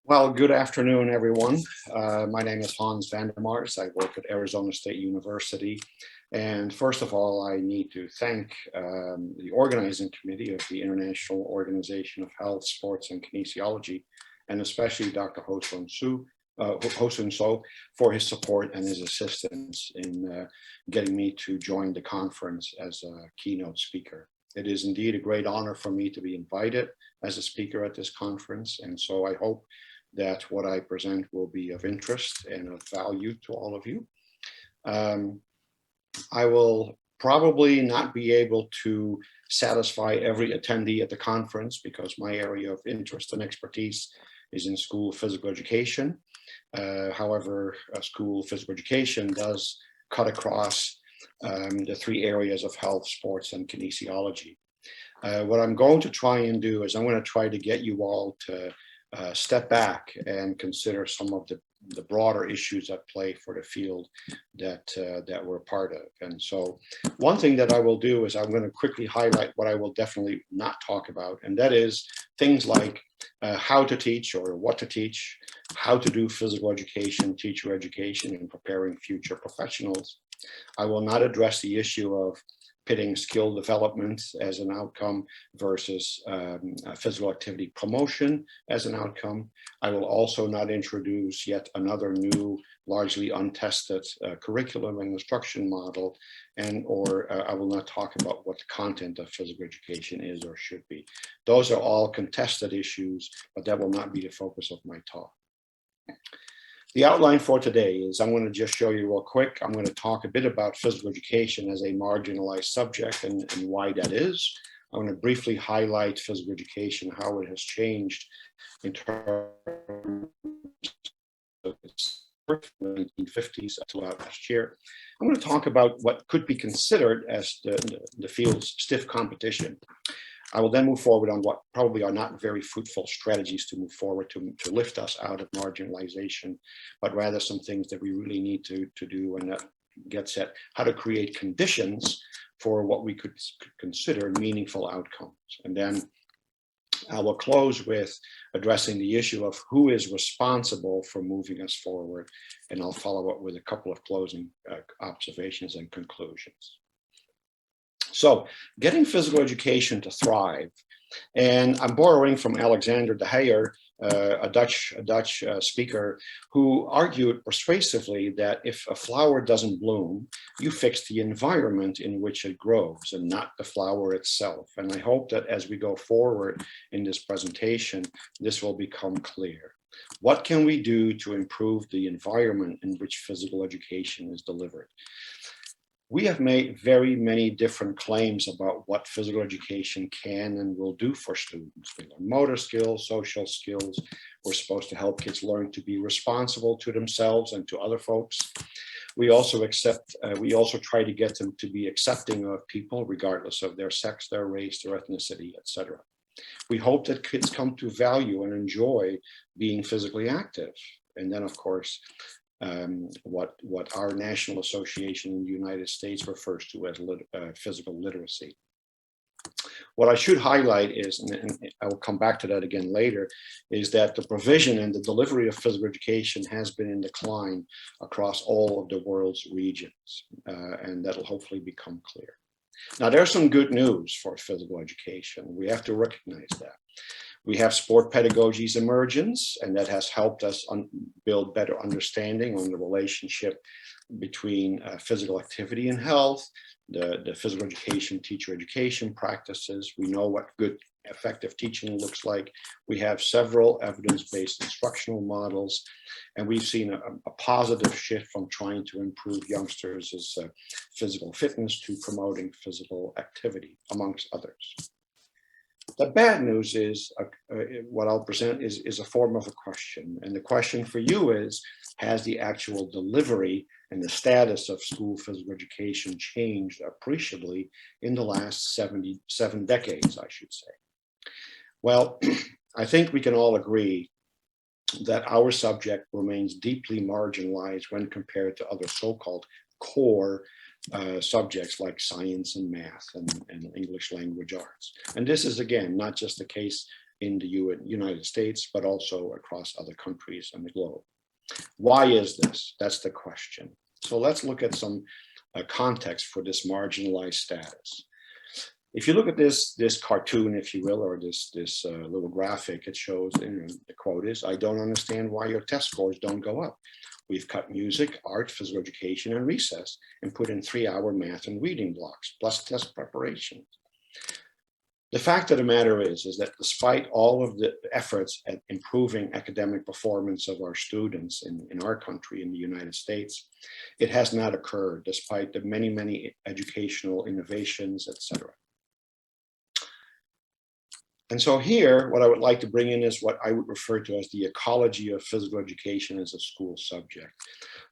Well, good afternoon, everyone. My name is Hans van der Mars. I work at Arizona State University. And first of all, I need to thank the organizing committee of the International Organization of Health, Sports, and Kinesiology, and especially Dr. Ho-Sun So for his support and his assistance in getting me to join the conference as a keynote speaker. It is indeed a great honor for me to be invited as a speaker at this conference. And so I hope that what I present will be of interest and of value to all of you. I will probably not be able to satisfy every attendee at the conference because my area of interest and expertise is in school physical education. However, school physical education does cut across the three areas of health, sports, and kinesiology. What I'm going to try and do is I'm going to try to get you all to step back and consider some of the broader issues at play for the field that we're part of. And so one thing that I will do is I'm going to quickly highlight what I will definitely not talk about, and that is things like how to teach or what to teach, how to do physical education, teacher education, and preparing future professionals. I will not address the issue of pitting skill development as an outcome versus physical activity promotion as an outcome. I will also not introduce yet another new, largely untested curriculum and instruction model, or I will not talk about what the content of physical education is or should be. Those are all contested issues, but that will not be the focus of my talk. The outline for today is I'm going to just show you real quick. I'm going to talk a bit about physical education as a marginalized subject and why that is. I'm going to briefly highlight physical education, how it has changed in terms of its 1950s to last year. I'm going to talk about what could be considered as the field's stiff competition. I will then move forward on what probably are not very fruitful strategies to move forward to lift us out of marginalization, but rather some things that we really need to do, and that gets at how to create conditions for what we could consider meaningful outcomes. And then I will close with addressing the issue of who is responsible for moving us forward, and I'll follow up with a couple of closing observations and conclusions. So, getting physical education to thrive, and I'm borrowing from Alexander de Heyer, a Dutch speaker, who argued persuasively that if a flower doesn't bloom, you fix the environment in which it grows and not the flower itself. And I hope that as we go forward in this presentation, this will become clear. What can we do to improve the environment in which physical education is delivered? We have made very many different claims about what physical education can and will do for students. We learn motor skills, social skills. We're supposed to help kids learn to be responsible to themselves and to other folks. We also try to get them to be accepting of people, regardless of their sex, their race, their ethnicity, etc. We hope that kids come to value and enjoy being physically active. And then, of course, what our national association in the United States refers to as physical literacy. What I should highlight is, and I will come back to that again later, is that the provision and the delivery of physical education has been in decline across all of the world's regions, and that'll hopefully become clear. Now, there's some good news for physical education. We have to recognize that. We have sport pedagogy's emergence, and that has helped us build better understanding on the relationship between physical activity and health, the physical education, teacher education practices. We know what good, effective teaching looks like. We have several evidence-based instructional models, and we've seen a positive shift from trying to improve youngsters' physical fitness to promoting physical activity, amongst others. The bad news is, what I'll present is a form of a question. And the question for you is, has the actual delivery and the status of school physical education changed appreciably in the last 77 decades, I should say? Well, I think we can all agree that our subject remains deeply marginalized when compared to other so-called core subjects like science and math and English language arts. And this is, again, not just the case in the United States, but also across other countries on the globe. Why is this? That's the question. So let's look at some context for this marginalized status. If you look at this cartoon, if you will, or this little graphic, it shows, the quote is, "I don't understand why your test scores don't go up. We've cut music, art, physical education, and recess, and put in 3-hour math and reading blocks, plus test preparation." The fact of the matter is that despite all of the efforts at improving academic performance of our students in our country, in the United States, it has not occurred despite the many, many educational innovations, etc. And so here, what I would like to bring in is what I would refer to as the ecology of physical education as a school subject.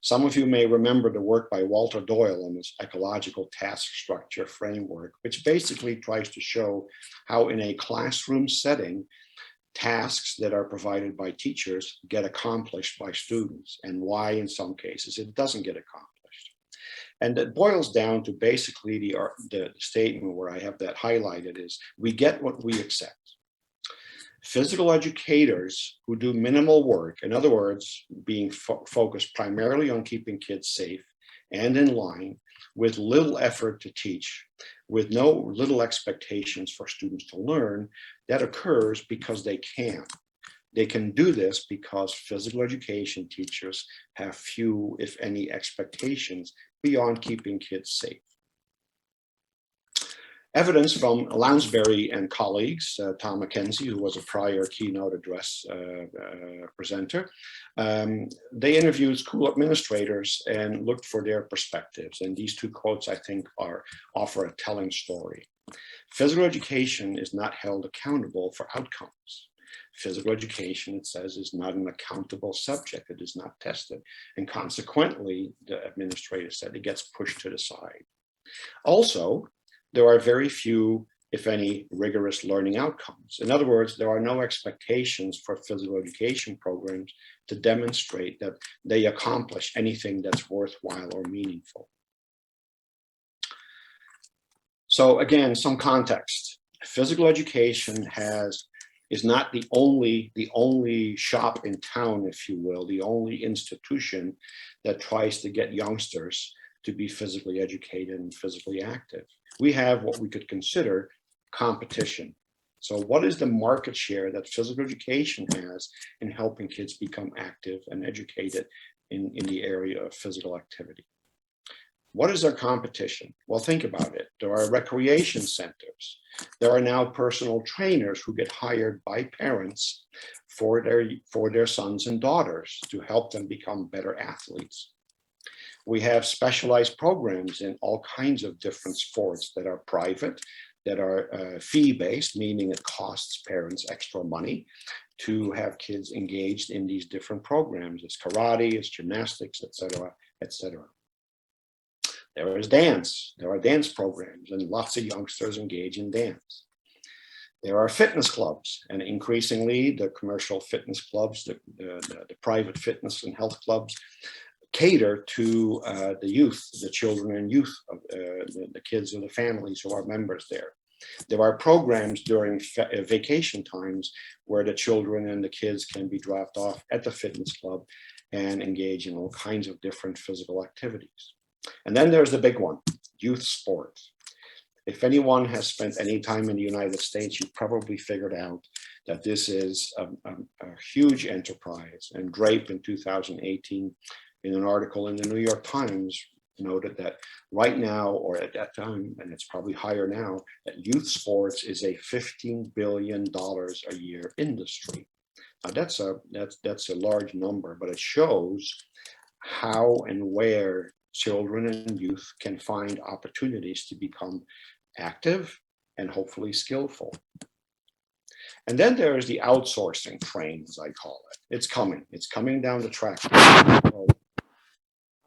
Some of you may remember the work by Walter Doyle on this ecological task structure framework, which basically tries to show how in a classroom setting, tasks that are provided by teachers get accomplished by students, and why in some cases it doesn't get accomplished. And it boils down to basically the statement where I have that highlighted is, we get what we accept. Physical educators who do minimal work, in other words, being focused primarily on keeping kids safe and in line, with little effort to teach, with little expectations for students to learn, that occurs because they can. They can do this because physical education teachers have few, if any, expectations beyond keeping kids safe. Evidence from Lounsbury and colleagues, Tom McKenzie, who was a prior keynote address presenter, they interviewed school administrators and looked for their perspectives. And these two quotes, I think, offer a telling story. Physical education is not held accountable for outcomes. Physical education, it says, is not an accountable subject. It is not tested. And consequently, the administrator said, it gets pushed to the side. Also, there are very few, if any, rigorous learning outcomes. In other words, there are no expectations for physical education programs to demonstrate that they accomplish anything that's worthwhile or meaningful. So again, some context. Physical education is not the only shop in town, if you will, the only institution that tries to get youngsters to be physically educated and physically active. We have what we could consider competition. So what is the market share that physical education has in helping kids become active and educated in the area of physical activity? What is our competition? Well, think about it. There are recreation centers. There are now personal trainers who get hired by parents for their sons and daughters to help them become better athletes. We have specialized programs in all kinds of different sports that are private, that are fee-based, meaning it costs parents extra money to have kids engaged in these different programs. It's karate, it's gymnastics, etc., etc. There is dance. There are dance programs, and lots of youngsters engage in dance. There are fitness clubs, and increasingly the commercial fitness clubs, the private fitness and health clubs, cater to the youth, the children and youth, the kids and the families who are members there. There are programs during vacation times where the children and the kids can be dropped off at the fitness club and engage in all kinds of different physical activities. And then there's the big one, youth sports. If anyone has spent any time in the United States, you've probably figured out that this is a huge enterprise. And Drape in 2018, in an article in the New York Times, noted that right now, or at that time, and it's probably higher now, that youth sports is a $15 billion a year industry. Now that's a large number, but it shows how and where children and youth can find opportunities to become active and hopefully skillful. And then there is the outsourcing train, as I call it. It's coming down the track.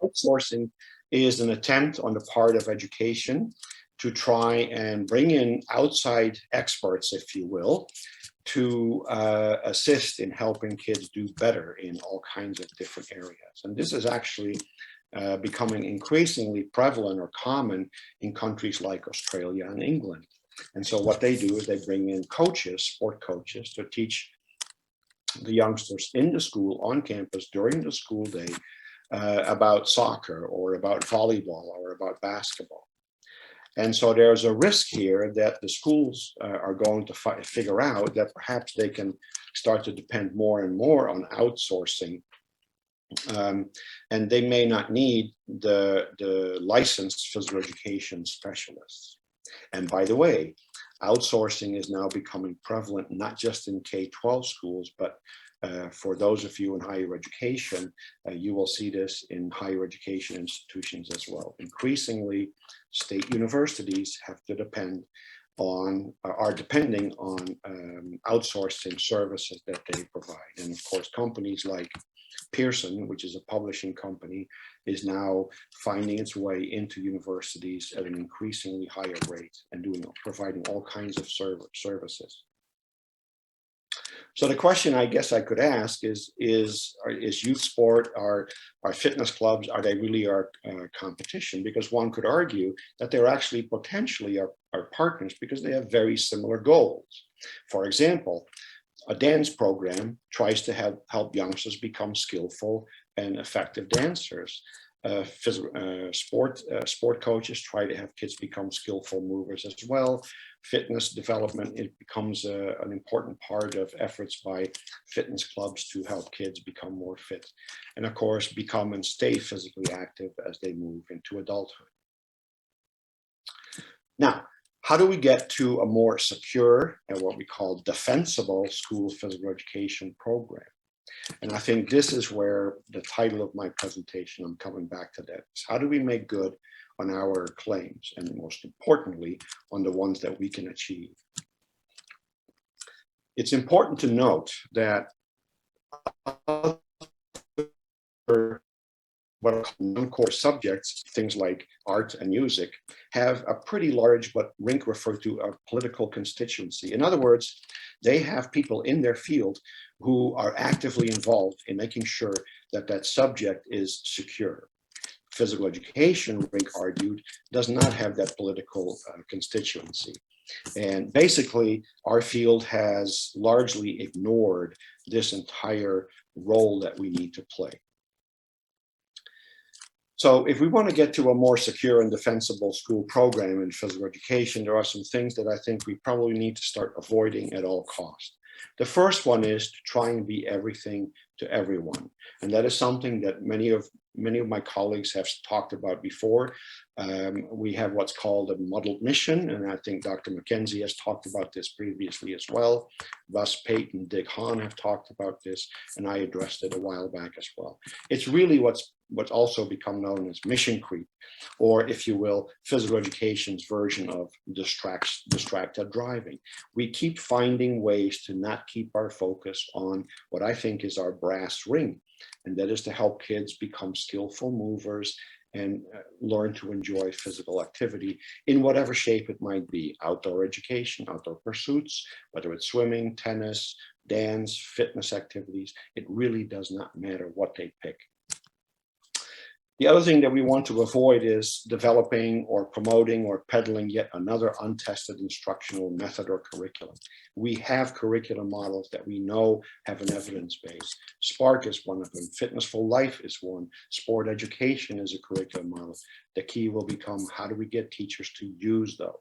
Outsourcing is an attempt on the part of education to try and bring in outside experts, if you will, to assist in helping kids do better in all kinds of different areas. And this is actually becoming increasingly prevalent or common in countries like Australia and England. And so what they do is they bring in coaches, sport coaches, to teach the youngsters in the school, on campus, during the school day, about soccer or about volleyball or about basketball. And so there's a risk here that the schools are going to figure out that perhaps they can start to depend more and more on outsourcing. And they may not need the licensed physical education specialists. And by the way, outsourcing is now becoming prevalent, not just in K-12 schools, but for those of you in higher education, you will see this in higher education institutions as well. Increasingly, state universities have to depend on, are depending on outsourcing services that they provide. And of course, companies like Pearson, which is a publishing company, is now finding its way into universities at an increasingly higher rate and providing all kinds of services. So the question I guess I could ask is youth sport, are fitness clubs, are they really our competition? Because one could argue that they're actually potentially our partners because they have very similar goals. For example, a dance program tries to help youngsters become skillful and effective dancers. Sport coaches try to have kids become skillful movers as well. Fitness development, it becomes an important part of efforts by fitness clubs to help kids become more fit. And of course, become and stay physically active as they move into adulthood. Now, how do we get to a more secure and what we call defensible school physical education program? And I think this is where the title of my presentation, I'm coming back to that, is how do we make good on our claims, and most importantly, on the ones that we can achieve. It's important to note that what are non-core subjects, things like art and music, have a pretty large, what Rink referred to, a political constituency. In other words, they have people in their field who are actively involved in making sure that that subject is secure. Physical education, Rink argued, does not have that political constituency. And basically, our field has largely ignored this entire role that we need to play. So if we want to get to a more secure and defensible school program in physical education, there are some things that I think we probably need to start avoiding at all costs. The first one is to try and be everything to everyone. And that is something that many of my colleagues have talked about before. We have what's called a muddled mission, and I think Dr. McKenzie has talked about this previously as well. Russ Payton, Dick Hahn have talked about this, and I addressed it a while back as well. It's really what's also become known as mission creep, or if you will, physical education's version of distracted driving. We keep finding ways to not keep our focus on what I think is our brass ring, and that is to help kids become skillful movers and learn to enjoy physical activity in whatever shape it might be: outdoor education, outdoor pursuits, whether it's swimming, tennis, dance, fitness activities. It really does not matter what they pick. The other thing that we want to avoid is developing or promoting or peddling yet another untested instructional method or curriculum. We have curriculum models that we know have an evidence base. Spark is one of them. Fitness for Life is one. Sport education is a curriculum model. The key will become, how do we get teachers to use those?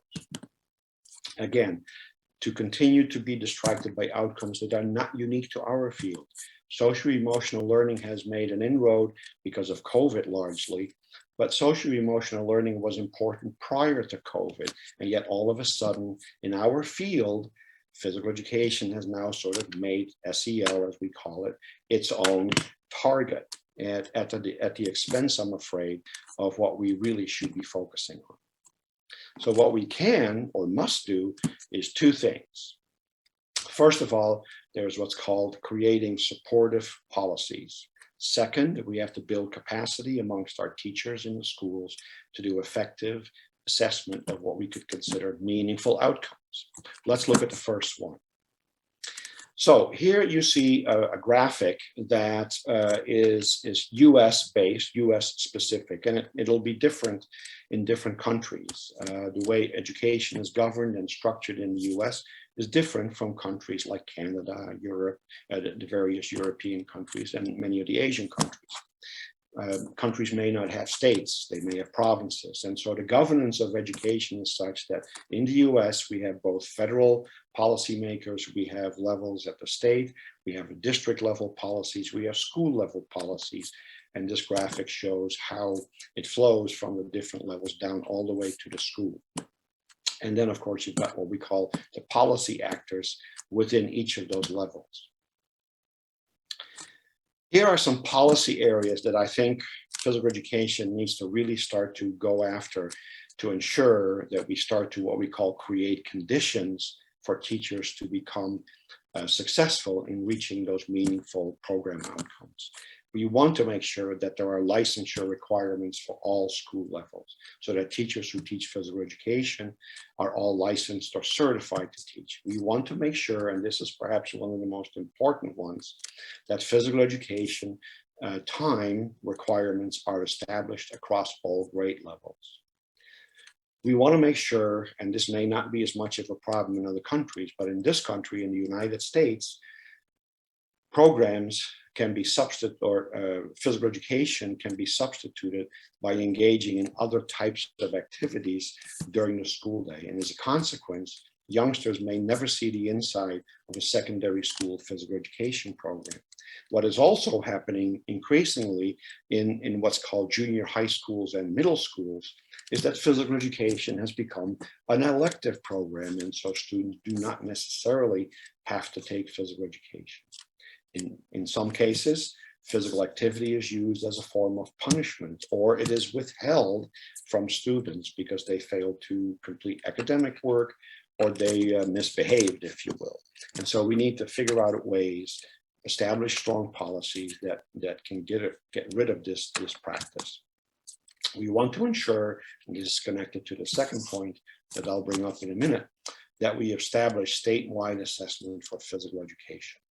Again, to continue to be distracted by outcomes that are not unique to our field. Social emotional learning has made an inroad because of COVID largely, but social emotional learning was important prior to COVID. And yet all of a sudden in our field, physical education has now sort of made SEL, as we call it, its own target at the expense, I'm afraid, of what we really should be focusing on. So what we can or must do is two things. First of all, there's what's called creating supportive policies. Second, we have to build capacity amongst our teachers in the schools to do effective assessment of what we could consider meaningful outcomes. Let's look at the first one. So here you see a graphic that is US based, US specific, and it'll be different in different countries. The way education is governed and structured in the US is different from countries like Canada, Europe, the various European countries, and many of the Asian countries. Countries may not have states, they may have provinces. And so the governance of education is such that in the US, we have both federal policymakers, we have levels at the state, we have district level policies, we have school level policies. And this graphic shows how it flows from the different levels down all the way to the school. And then of course, you've got what we call the policy actors within each of those levels. Here are some policy areas that I think physical education needs to really start to go after to ensure that we start to what we call create conditions for teachers to become successful in reaching those meaningful program outcomes. We want to make sure that there are licensure requirements for all school levels so that teachers who teach physical education are all licensed or certified to teach. We want to make sure, and this is perhaps one of the most important ones, that physical education time requirements are established across all grade levels. We want to make sure, and this may not be as much of a problem in other countries, but in this country, in the United States, programs can be substituted, or physical education can be substituted by engaging in other types of activities during the school day. And as a consequence, youngsters may never see the inside of a secondary school physical education program. What is also happening increasingly in what's called junior high schools and middle schools is that physical education has become an elective program, and so students do not necessarily have to take physical education. In some cases, physical activity is used as a form of punishment, or it is withheld from students because they failed to complete academic work or they misbehaved, if you will. And so we need to figure out ways, establish strong policies that can get rid of this practice. We want to ensure, and this is connected to the second point that I'll bring up in a minute, that we establish statewide assessment for physical education.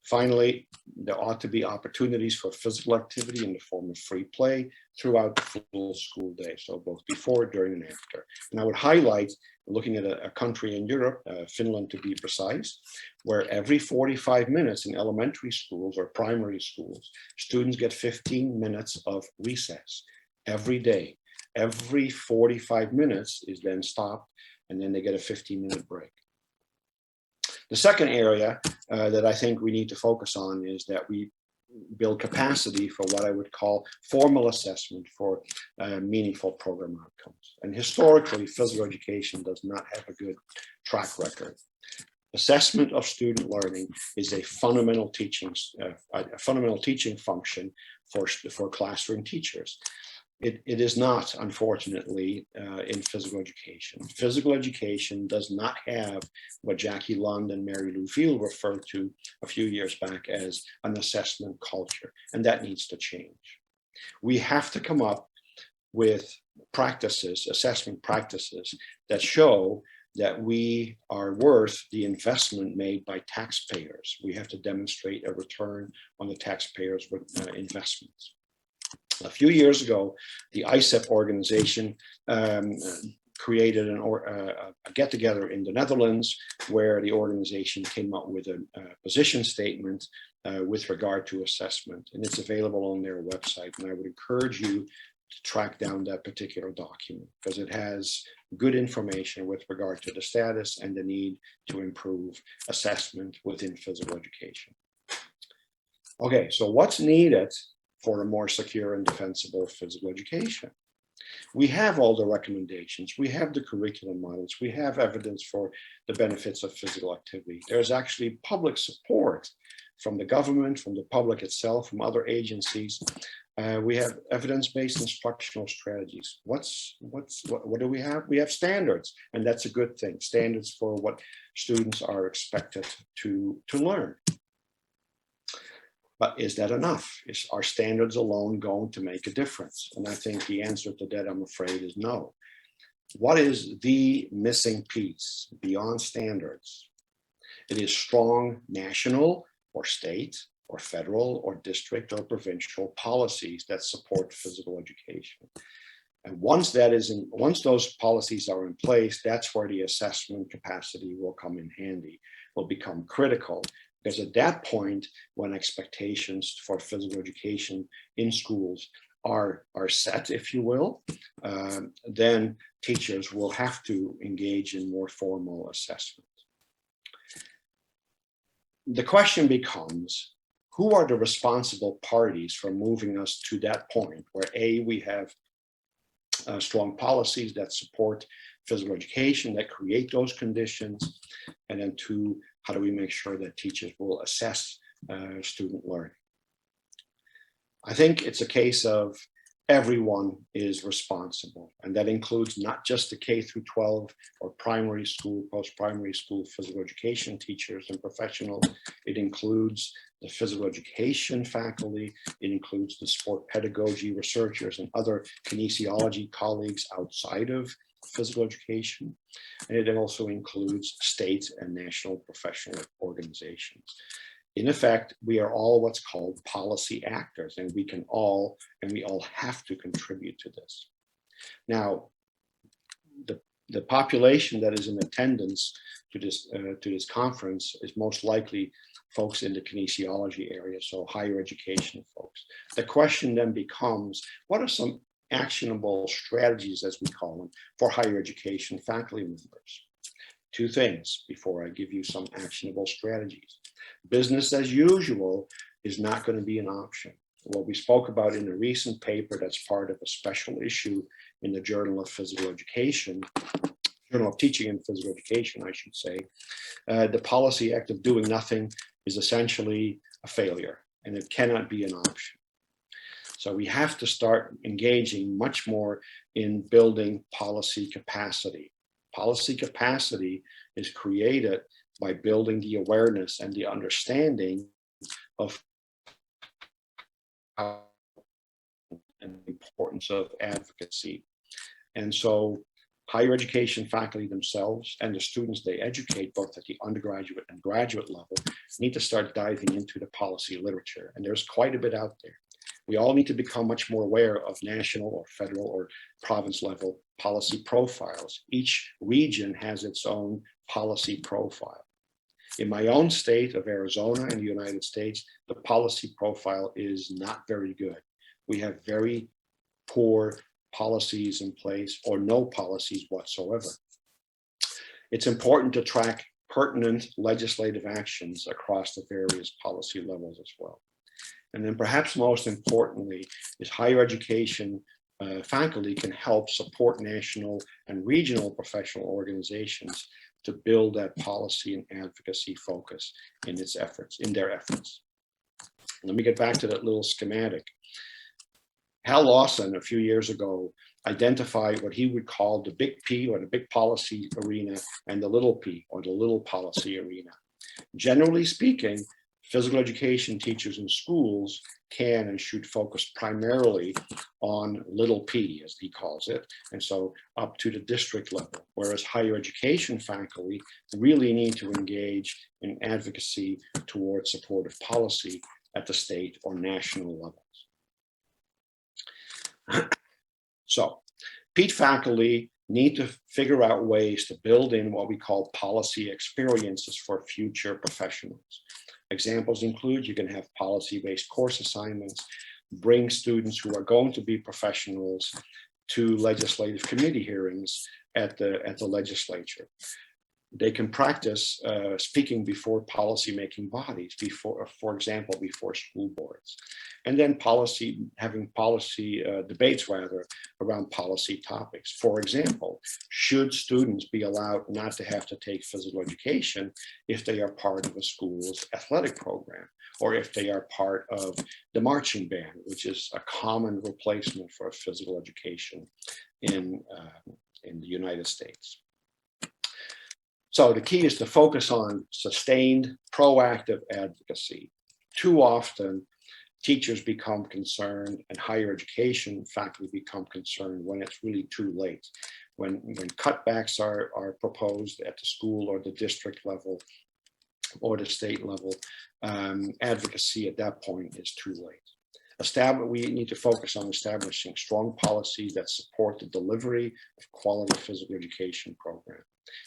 Finally, there ought to be opportunities for physical activity in the form of free play throughout the full school day, so both before, during, and after. And I would highlight, looking at a country in Europe, Finland to be precise, where every 45 minutes in elementary schools or primary schools, students get 15 minutes of recess every day. Every 45 minutes is then stopped, and then they get a 15-minute break. The second area that I think we need to focus on is that we build capacity for what I would call formal assessment for meaningful program outcomes. And historically, physical education does not have a good track record. Assessment of student learning is a fundamental teaching function for classroom teachers. It is not, unfortunately, in physical education. Physical education does not have what Jackie Lund and Mary Lou Field referred to a few years back as an assessment culture, and that needs to change. We have to come up with practices, assessment practices, that show that we are worth the investment made by taxpayers. We have to demonstrate a return on the taxpayers' investments. A few years ago, the ISEP organization created a get-together in the Netherlands, where the organization came up with a position statement with regard to assessment, and it's available on their website. And I would encourage you to track down that particular document, because it has good information with regard to the status and the need to improve assessment within physical education. Okay, so what's needed for a more secure and defensible physical education? We have all the recommendations, we have the curriculum models, we have evidence for the benefits of physical activity. There's actually public support from the government, from the public itself, from other agencies. We have evidence-based instructional strategies. What do we have? We have standards, and that's a good thing. Standards for what students are expected to learn. But is that enough? Are standards alone going to make a difference? And I think the answer to that, I'm afraid, is no. What is the missing piece beyond standards? It is strong national or state or federal or district or provincial policies that support physical education. And once those policies are in place, that's where the assessment capacity will come in handy, will become critical. Because at that point, when expectations for physical education in schools are set, if you will, then teachers will have to engage in more formal assessment. The question becomes, who are the responsible parties for moving us to that point where A, we have strong policies that support physical education, that create those conditions, and then two, how do we make sure that teachers will assess student learning? I think it's a case of everyone is responsible, and that includes not just the K through 12 or primary school, post-primary school physical education teachers and professionals. It includes the physical education faculty. It includes the sport pedagogy researchers and other kinesiology colleagues outside of physical education. And it also includes state and national professional organizations. In effect, we are all what's called policy actors, and we all have to contribute to this. Now, the population that is in attendance to this conference is most likely folks in the kinesiology area, so higher education folks. The question then becomes, what are some actionable strategies, as we call them, for higher education faculty members? Two things before I give you some actionable strategies. Business as usual is not going to be an option. What we spoke about in a recent paper that's part of a special issue in the Journal of Physical Education, Journal of Teaching and Physical Education, I should say, the policy act of doing nothing is essentially a failure, and it cannot be an option. So we have to start engaging much more in building policy capacity. Policy capacity is created by building the awareness and the understanding of how and the importance of advocacy. And so higher education faculty themselves and the students they educate, both at the undergraduate and graduate level, need to start diving into the policy literature. And there's quite a bit out there. We all need to become much more aware of national or federal or province level policy profiles. Each region has its own policy profile. In my own state of Arizona in the United States, the policy profile is not very good. We have very poor policies in place or no policies whatsoever. It's important to track pertinent legislative actions across the various policy levels as well. And then perhaps most importantly is higher education faculty can help support national and regional professional organizations to build that policy and advocacy focus in their efforts. Let me get back to that little schematic. Hal Lawson, a few years ago, identified what he would call the big P, or the big policy arena, and the little p, or the little policy arena. Generally speaking, physical education teachers in schools can and should focus primarily on little p, as he calls it, and so up to the district level, whereas higher education faculty really need to engage in advocacy towards supportive policy at the state or national levels. So PETE faculty need to figure out ways to build in what we call policy experiences for future professionals. Examples include, you can have policy-based course assignments, bring students who are going to be professionals to legislative committee hearings at the legislature. They can practice speaking before policy-making bodies, for example, before school boards. And then having policy debates around policy topics. For example, should students be allowed not to have to take physical education if they are part of a school's athletic program, or if they are part of the marching band, which is a common replacement for physical education in the United States. So the key is to focus on sustained, proactive advocacy. Too often, teachers become concerned and higher education faculty become concerned when it's really too late. When cutbacks are proposed at the school or the district level, or the state level advocacy at that point is too late. We need to focus on establishing strong policies that support the delivery of quality physical education program.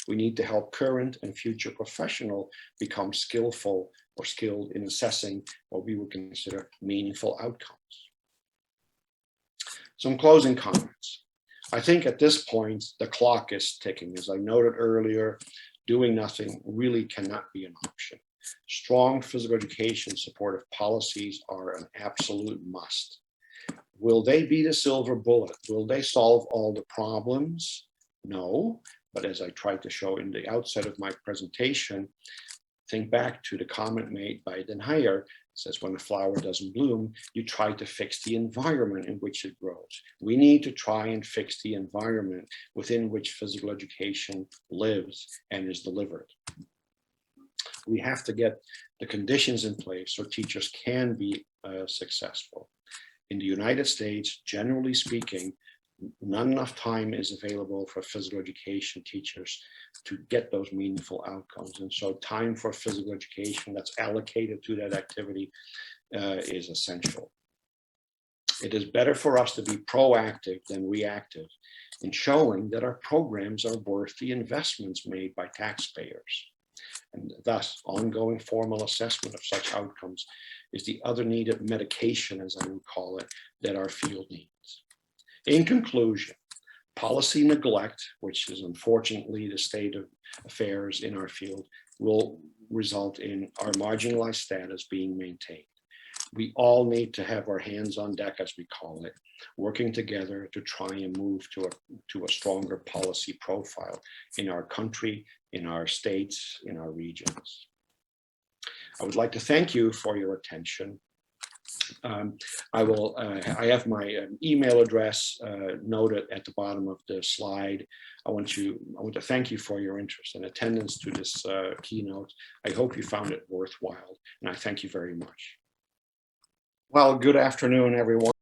We need to help current and future professionals become skillful or skilled in assessing what we would consider meaningful outcomes. Some closing comments. I think at this point, the clock is ticking. As I noted earlier, doing nothing really cannot be an option. Strong physical education supportive policies are an absolute must. Will they be the silver bullet? Will they solve all the problems? No, but as I tried to show in the outset of my presentation, think back to the comment made by Den Heyer. Says when a flower doesn't bloom, you try to fix the environment in which it grows. We need to try and fix the environment within which physical education lives and is delivered. We have to get the conditions in place so teachers can be successful. In the United States, generally speaking, not enough time is available for physical education teachers to get those meaningful outcomes. And so time for physical education that's allocated to that activity is essential. It is better for us to be proactive than reactive in showing that our programs are worth the investments made by taxpayers. And thus, ongoing formal assessment of such outcomes is the other needed medication, as I would call it, that our field needs. In conclusion, policy neglect, which is unfortunately the state of affairs in our field, will result in our marginalized status being maintained. We all need to have our hands on deck, as we call it, working together to try and move to a stronger policy profile in our country, in our states, in our regions. I would like to thank you for your attention. I have my email address noted at the bottom of the slide. I want to thank you for your interest and attendance to this keynote. I hope you found it worthwhile, and I thank you very much. Well, good afternoon, everyone.